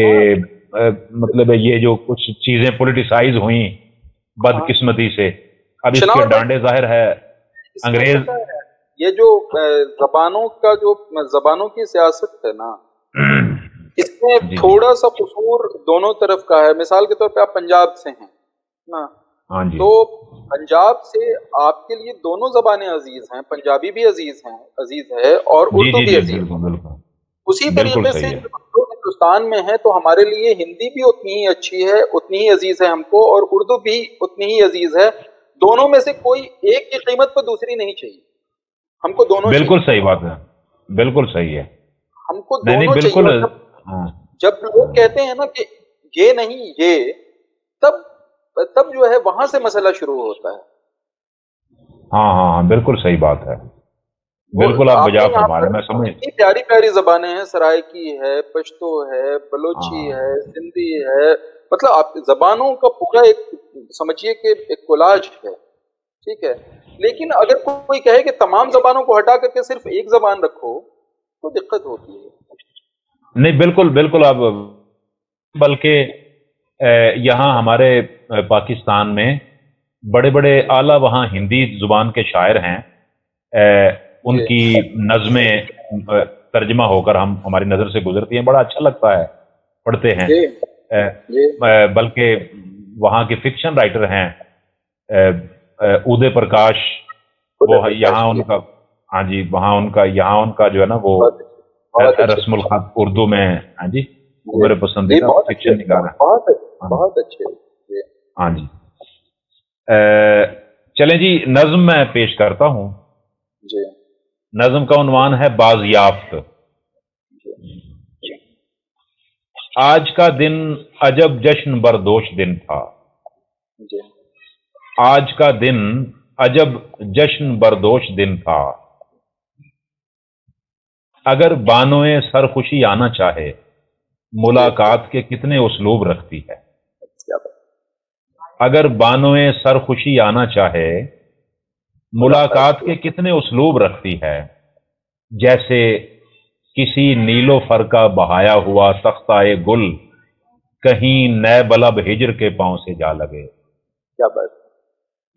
مطلب یہ جو کچھ چیزیں پولیٹیسائز ہوئیں بدقسمتی سے، اب اس کے ڈانڈے ظاہر ہے انگریز، یہ جو زبانوں کا جو زبانوں کی سیاست ہے نا، اس میں جی تھوڑا سا قصور دونوں طرف کا ہے. مثال کے طور پہ آپ پنجاب سے ہیں نا، ہاں جی تو پنجاب سے آپ کے لیے دونوں زبانیں عزیز ہیں، پنجابی بھی عزیز ہے اور جی اردو جی بھی جی عزیز. بالکل بالکل اسی بالکل طریقے سے صحیح ہے. جب ہم لوگ ہندوستان میں ہیں تو ہمارے لیے ہندی بھی اتنی ہی اچھی ہے، اتنی ہی عزیز ہے ہم کو، اور اردو بھی اتنی ہی عزیز ہے. دونوں میں سے کوئی ایک کی قیمت پر دوسری نہیں چاہیے، ہم کو دونوں بالکل چاہیے. صحیح بات ہے. بالکل صحیح ہے. ہم کو نہیں نہیں دونوں چاہیے. بالکل. اور جب ہاں جب لوگ کہتے ہیں نا کہ یہ نہیں یہ، تب تب جو ہے وہاں سے مسئلہ شروع ہوتا ہے. ہاں ہاں ہاں بالکل صحیح بات ہے. وہ بالکل آپ آپ نے بجا یہاں فرما رہے پر ہیں، میں سمجھ. اتنی پیاری پیاری زبانیں ہیں، سرائکی ہے، پشتو ہے، ہاں بلوچی ہے، سندھی ہے. مطلب آپ زبانوں کا پورا ایک سمجھیے کہ ایک کولاج ہے. ٹھیک ہے، لیکن اگر کوئی کہے کہ تمام زبانوں کو ہٹا کر کے صرف ایک زبان رکھو تو دقت ہوتی ہے. نہیں بالکل بالکل آپ. بلکہ یہاں ہمارے پاکستان میں بڑے بڑے اعلیٰ وہاں ہندی زبان کے شاعر ہیں. ان جی کی نظمیں ترجمہ ہو کر ہماری نظر سے گزرتی ہیں، بڑا اچھا لگتا ہے، پڑھتے ہیں. جی جی بلکہ وہاں کے فکشن رائٹر ہیں ادے پرکاش، خدا وہ پرکاش یہاں ان جی، کا. ہاں جی وہاں ان کا، یہاں ان کا جو ہے نا وہ بہت بہت اچھے رسم الخط اردو میں. ہاں جی وہ جی میرے جی، پسندیدہ بہت اچھے، فکشن نگار ہیں. بہت ہاں جی بہت اچھے جی. ہاں جی. چلیں جی نظم میں پیش کرتا ہوں. جی نظم کا عنوان ہے بازیافت. آج کا دن عجب جشن بردوش دن تھا. جی آج کا دن عجب جشن بردوش دن تھا. اگر بانوئے سرخوشی آنا چاہے، جی، ملاقات کے کتنے اسلوب رکھتی ہے. کیا بات. اگر بانوئے سرخوشی آنا چاہے، ملاقات کے کتنے اسلوب رکھتی ہے. جیسے کسی نیلو فر کا بہایا ہوا تختہ گل کہیں نئے بلب ہجر کے پاؤں سے جا لگے. کیا بات.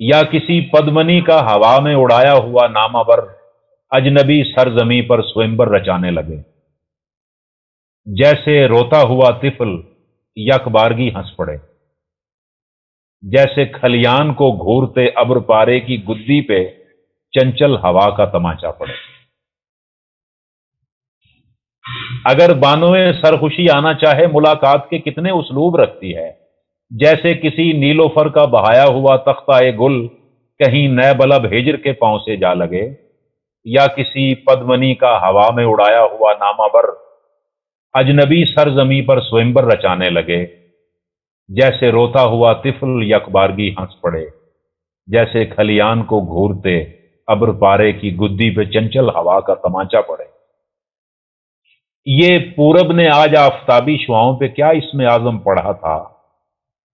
یا کسی پدمنی کا ہوا میں اڑایا ہوا نامہ بر اجنبی سرزمی پر سوئمبر رچانے لگے. جیسے روتا ہوا طفل یک بارگی ہنس پڑے. جیسے کھلیان کو گھورتے ابر پارے کی گدی پہ چنچل ہوا کا تماچا پڑے. اگر بانوئے سرخوشی آنا چاہے، ملاقات کے کتنے اسلوب رکھتی ہے. جیسے کسی نیلوفر کا بہایا ہوا تختہ گل کہیں نئے بلب ہجر کے پاؤں سے جا لگے. یا کسی پدمنی کا ہوا میں اڑایا ہوا نامہ بر اجنبی سرزمی پر سوئمبر رچانے لگے. جیسے روتا ہوا طفل یک بارگی ہنس پڑے. جیسے کھلیان کو گھورتے ابر پارے کی گدی پہ چنچل ہوا کا تماچا پڑے. یہ پورب نے آج آفتابی شعاؤں پہ کیا اسم اعظم پڑھا تھا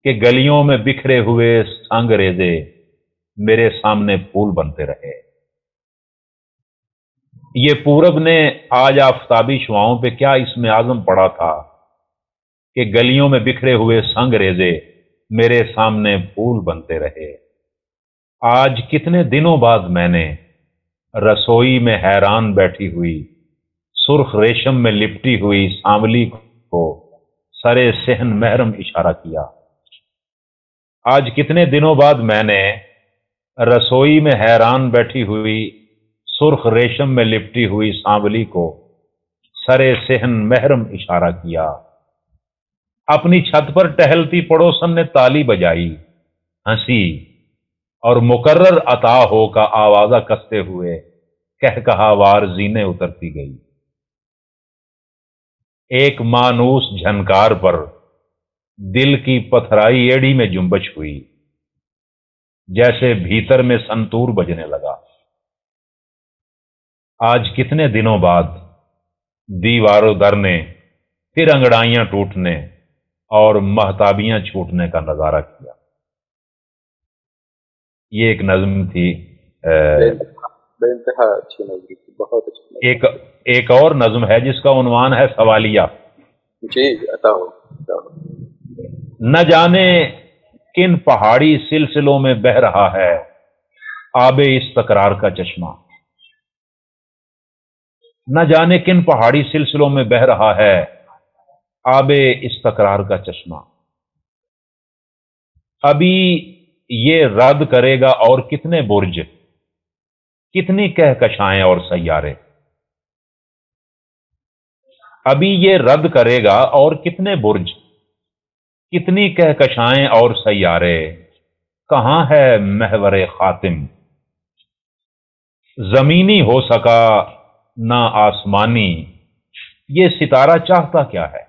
کہ گلیوں میں بکھرے ہوئے سنگ ریزے میرے سامنے پھول بنتے رہے. یہ پورب نے آج آفتابی شعاؤں پہ کیا اسم اعظم پڑھا تھا کہ گلیوں میں بکھرے ہوئے سنگ ریزے میرے سامنے پھول بنتے رہے. آج کتنے دنوں بعد میں نے رسوئی میں حیران بیٹھی ہوئی سرخ ریشم میں لپٹی ہوئی سانولی کو سرے صحن محرم اشارہ کیا. آج کتنے دنوں بعد میں نے رسوئی میں حیران بیٹھی ہوئی سرخ ریشم میں لپٹی ہوئی سانولی کو سرے صحن محرم اشارہ کیا. اپنی چھت پر ٹہلتی پڑوسن نے تالی بجائی، ہنسی اور مقرر عطا ہو کا آوازہ کستے ہوئے کہا وار زینے اترتی گئی. ایک مانوس جھنکار پر دل کی پتھرائی ایڑی میں جنبش ہوئی. جیسے بھیتر میں سنتور بجنے لگا. آج کتنے دنوں بعد دیواروں درنے، پھر انگڑائیاں ٹوٹنے اور مہتابیاں چھوٹنے کا نظارہ کیا. یہ ایک نظم تھی. بے انتہا اچھی نظم تھی، بہت اچھی نظم. ایک اور نظم ہے جس کا عنوان ہے سوالیہ. جی عطا ہو، عطا ہو. نہ جانے کن پہاڑی سلسلوں میں بہ رہا ہے آب استقرار کا چشمہ. نہ جانے کن پہاڑی سلسلوں میں بہ رہا ہے आबे इस्तकरार का चश्मा। अभी ये रद्द करेगा और कितने बुर्ज, कितनी कहकशाएं और सैयारे। अभी ये रद्द करेगा और कितने बुर्ज, कितनी कहकशाएं और सैयारे। कहां है महवरे खातिम, जमीनी हो सका ना आसमानी। ये सितारा चाहता क्या है।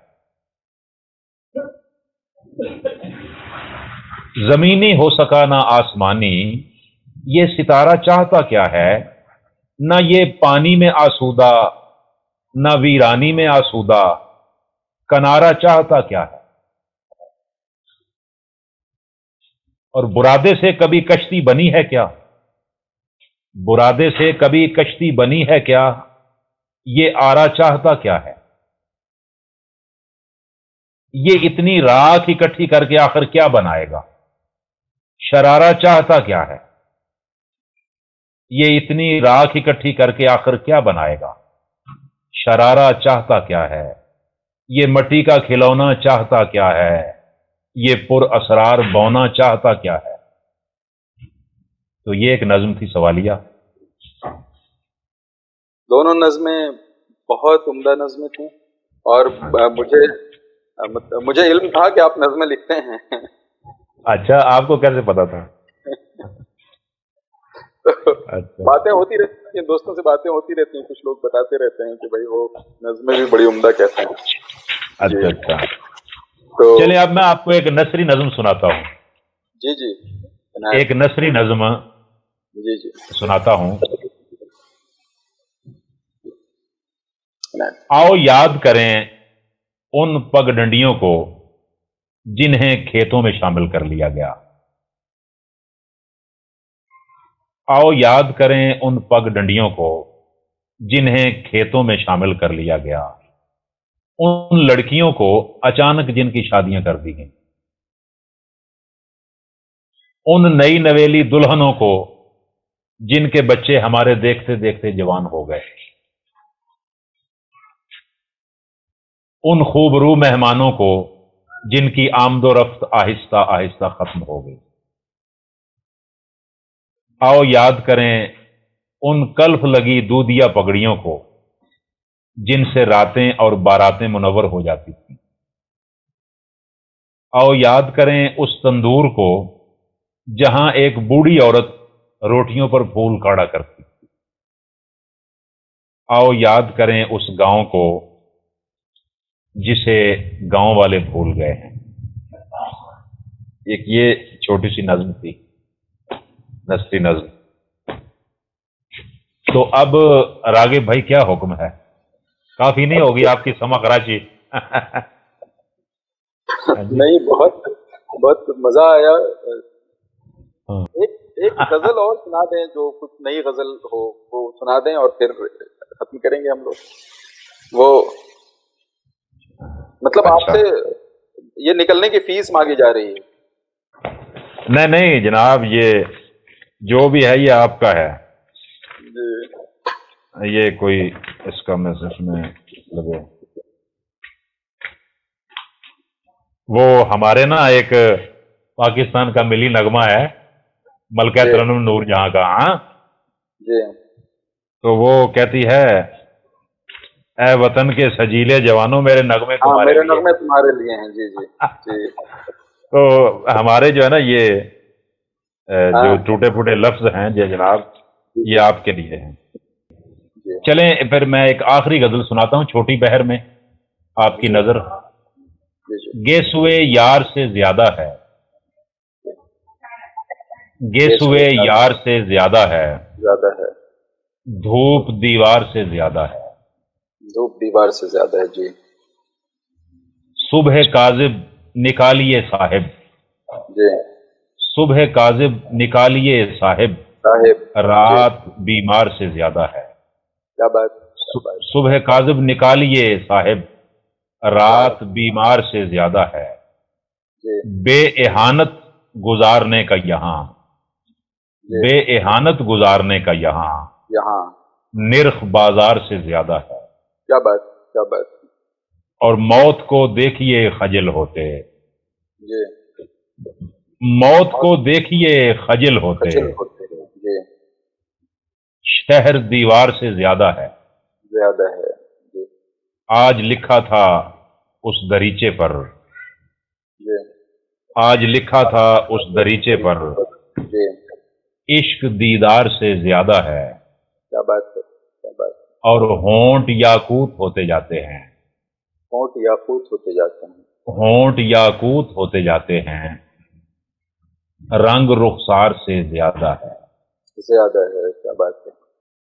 जमीनी हो सका ना आसमानी, ये सितारा चाहता क्या है। ना ये पानी में आसूदा, ना वीरानी में आसूदा, कनारा चाहता क्या है। और बुरादे से कभी कश्ती बनी है क्या, बुरादे से कभी कश्ती बनी है क्या। ये आरा चाहता क्या है। ये इतनी राख इकट्ठी करके आखिर क्या बनाएगा। शरारा चाहता क्या है। ये इतनी राख इकट्ठी करके आखिर क्या बनाएगा। शरारा चाहता क्या है। ये मट्टी का खिलौना चाहता क्या है। ये पुर असरार बौना चाहता क्या है। तो ये एक नज्म थी सवालिया। दोनों नज़में बहुत उम्दा नज़में थी, और मुझे इल्म था कि आप नज़में लिखते हैं। अच्छा, आपको कैसे पता था। तो अच्छा, बातें होती रहती हैं, दोस्तों से बातें होती रहती हैं, कुछ लोग बताते रहते हैं कि भाई वो नज़में भी बड़ी उम्दा कहते हैं। अच्छा अच्छा। तो चलिए अब मैं आपको एक नसरी नज्म सुनाता हूँ। जी जी, एक नसरी नज्म जी जी, सुनाता हूँ। आओ याद करें उन पगडंडियों को जिन्हें खेतों में शामिल कर लिया गया। आओ याद करें उन पगडंडियों को जिन्हें खेतों में शामिल कर लिया गया। उन लड़कियों को अचानक जिनकी शादियां कर दी गईं। उन नई नवेली दुल्हनों को जिनके बच्चे हमारे देखते देखते जवान हो गए। उन खूबरू मेहमानों को जिनकी आमदोरफ्त आहिस्ता आहिस्ता खत्म हो गई। आओ याद करें उन कल्फ लगी दूधिया पगड़ियों को जिनसे रातें और बारातें मुनव्वर हो जाती थी। आओ याद करें उस तंदूर को जहां एक बूढ़ी औरत रोटियों पर फूल काढ़ा करती थी। आओ याद करें उस गांव को जिसे गांव वाले भूल गए हैं। एक ये छोटी सी नज्म थी, नसरी नज्म। तो अब रागिब भाई क्या हुक्म है। काफी नहीं होगी आपकी समा कराची। नहीं, बहुत बहुत मजा आया। एक गजल और सुना दें, जो कुछ नई गजल हो वो सुना दें और फिर खत्म करेंगे हम लोग। वो मतलब अच्छा। आपसे ये निकलने की फीस मांगी जा रही है। नहीं नहीं जनाब, ये जो भी है ये आपका है। ये कोई इसका मैसेज में लगे। वो हमारे ना एक पाकिस्तान का मिली नगमा है, मलका तरन्नुम नूर जहां का। हाँ जी, तो वो कहती है, ए वतन के सजीले जवानों मेरे नगमे तुम्हारे मेरे लिए। नगमे तुम्हारे लिए हैं। जी जी जी। तो हमारे जो है ना ये जो टूटे फूटे लफ्ज हैं ये जनाब, ये आपके लिए हैं। चलें फिर मैं एक आखिरी गजल सुनाता हूं, छोटी बहर में आपकी नजर। गेसुए यार से ज्यादा है, गेसुए यार से ज्यादा है, धूप दीवार से ज्यादा है, धूप दीवार से ज्यादा है। जी, सुबह काजिब निकालिए साहिब, जी, सुबह काजिब निकालिए साहिब, रात बीमार से ज्यादा है। क्या बात। सुबह काजिब निकालिए साहिब, रात बीमार से ज्यादा है। बेएहानत गुजारने का यहां, बेएहानत गुजारने का यहां, निर्ख बाजार से ज्यादा है। क्या बात, क्या बात। اور موت کو دیکھیے خجل ہوتے، جی موت کو دیکھیے خجل ہوتے، خجل ہوتے ہیں جی شہر دیوار سے زیادہ ہے، زیادہ ہے جی آج لکھا تھا اس دریچے پر، جی آج لکھا تھا اس دریچے پر، جی عشق دیدار سے زیادہ ہے، کیا بات ہے کیا بات ہے اور ہونٹ یاقوت ہوتے جاتے ہیں، ہونٹ یاقوت ہوتے جاتے ہیں ہونٹ یاقوت ہوتے جاتے ہیں، رنگ رخسار سے زیادہ ہے۔ زیادہ ہے کیا بات ہے